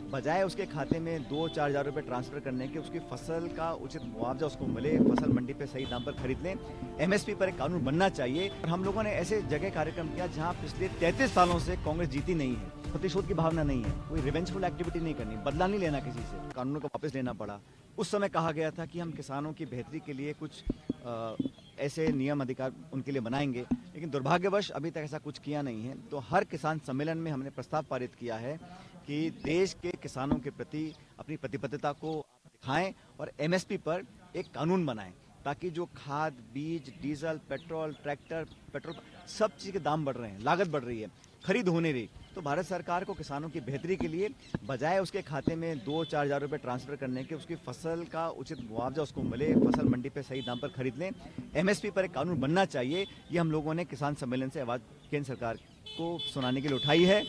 बजाय उसके खाते में 2-4 हज़ार रुपये ट्रांसफ़र करने के उसकी फसल का उचित मुआवजा उसको मिले, फसल मंडी पे सही दाम पर खरीद लें। एमएसपी पर एक कानून बनना चाहिए। और हम लोगों ने ऐसे जगह कार्यक्रम किया जहां पिछले 33 सालों से कांग्रेस जीती नहीं है, प्रतिशोध की भावना नहीं है, कोई रिवेंजफुल एक्टिविटी नहीं करनी, बदला नहीं लेना किसी से, कानूनों को वापस लेना पड़ा। उस समय कहा गया था कि हम किसानों की बेहतरी के लिए कुछ ऐसे नियम अधिकार उनके लिए बनाएंगे, लेकिन दुर्भाग्यवश अभी तक ऐसा कुछ किया नहीं है। तो हर किसान सम्मेलन में हमने प्रस्ताव पारित किया है कि देश के किसानों के प्रति अपनी प्रतिबद्धता को दिखाएं और एमएसपी पर एक कानून बनाएं, ताकि जो खाद, बीज, डीजल, पेट्रोल, ट्रैक्टर, पेट्रोल, सब चीज़ के दाम बढ़ रहे हैं, लागत बढ़ रही है, खरीद होने रही। तो भारत सरकार को किसानों की बेहतरी के लिए बजाय उसके खाते में 2-4 हज़ार रुपये ट्रांसफ़र करने के उसकी फसल का उचित मुआवजा उसको मिले, फसल मंडी पे सही दाम पर खरीद लें, एमएसपी पर एक कानून बनना चाहिए। ये हम लोगों ने किसान सम्मेलन से आवाज़ केंद्र सरकार को सुनाने के लिए उठाई है।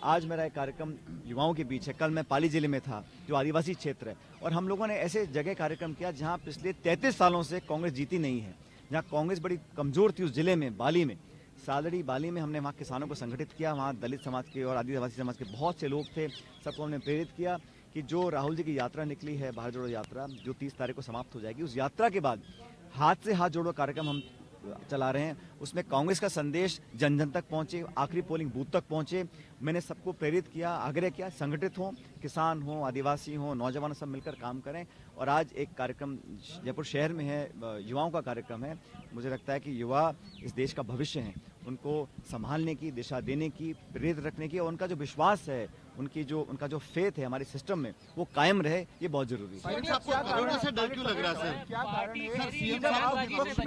आज मेरा एक कार्यक्रम युवाओं के बीच है। कल मैं पाली जिले में था, जो आदिवासी क्षेत्र है, और हम लोगों ने ऐसे जगह कार्यक्रम किया जहां पिछले 33 सालों से कांग्रेस जीती नहीं है, जहां कांग्रेस बड़ी कमजोर थी। उस जिले में, बाली में, सालड़ी बाली में, हमने वहाँ किसानों को संगठित किया। वहाँ दलित समाज के और आदिवासी समाज के बहुत से लोग थे। सबको हमने प्रेरित किया कि जो राहुल जी की यात्रा निकली है, भारत जोड़ो यात्रा, जो 30 तारीख को समाप्त हो जाएगी, उस यात्रा के बाद हाथ से हाथ जोड़ो कार्यक्रम हम चला रहे हैं। उसमें कांग्रेस का संदेश जन जन तक पहुंचे, आखिरी पोलिंग बूथ तक पहुंचे। मैंने सबको प्रेरित किया, आग्रह किया, संगठित हों, किसान हों, आदिवासी हों, नौजवान, सब मिलकर काम करें। और आज एक कार्यक्रम जयपुर शहर में है, युवाओं का कार्यक्रम है। मुझे लगता है कि युवा इस देश का भविष्य हैं, उनको संभालने की, दिशा देने की, प्रेरित रखने की, और उनका जो विश्वास है, उनका जो फेथ है हमारे सिस्टम में, वो कायम रहे, ये बहुत जरूरी है। कोरोना से डर क्यों लग रहा है सर? क्या कारण है? सीएम साहब विपक्ष में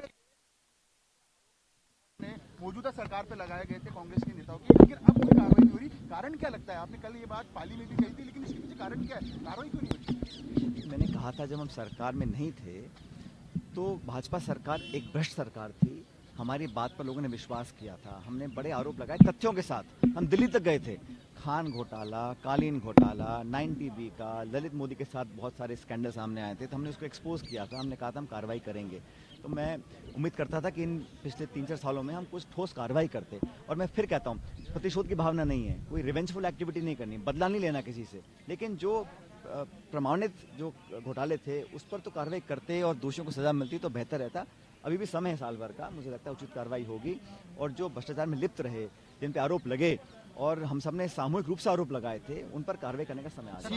मौजूदा सरकार पे लगाए गए थे कांग्रेस के नेताओं की, लेकिन अब कोई कार्रवाई नहीं हो रही। कारण क्या लगता है? आपने कल ये बात पाली में भी कही थी, लेकिन इसके पीछे कारण क्या है? कार्रवाई क्यों नहीं हो रही? मैंने कहा था, जब हम सरकार में नहीं थे तो भाजपा सरकार एक भ्रष्ट सरकार थी। हमारी बात पर लोगों ने विश्वास किया था। हमने बड़े आरोप लगाए तथ्यों के साथ। हम दिल्ली तक गए थे। खान घोटाला, कालीन घोटाला, 9TB का, ललित मोदी के साथ बहुत सारे स्कैंडल सामने आए थे, तो हमने उसको एक्सपोज किया था। हमने कहा था हम कार्रवाई करेंगे। तो मैं उम्मीद करता था कि इन पिछले 3-4 सालों में हम कुछ ठोस कार्रवाई करते। और मैं फिर कहता हूँ, प्रतिशोध की भावना नहीं है, कोई रिवेंजफुल एक्टिविटी नहीं करनी, बदला नहीं लेना किसी से, लेकिन जो प्रमाणित जो घोटाले थे उस पर तो कार्रवाई करते और दोषियों को सजा मिलती तो बेहतर रहता। अभी भी समय है साल भर का, मुझे लगता है उचित कार्रवाई होगी। और जो भ्रष्टाचार में लिप्त रहे, जिन पे आरोप लगे और हम सब ने सामूहिक रूप से आरोप लगाए थे, उन पर कार्रवाई करने का समय आ गया।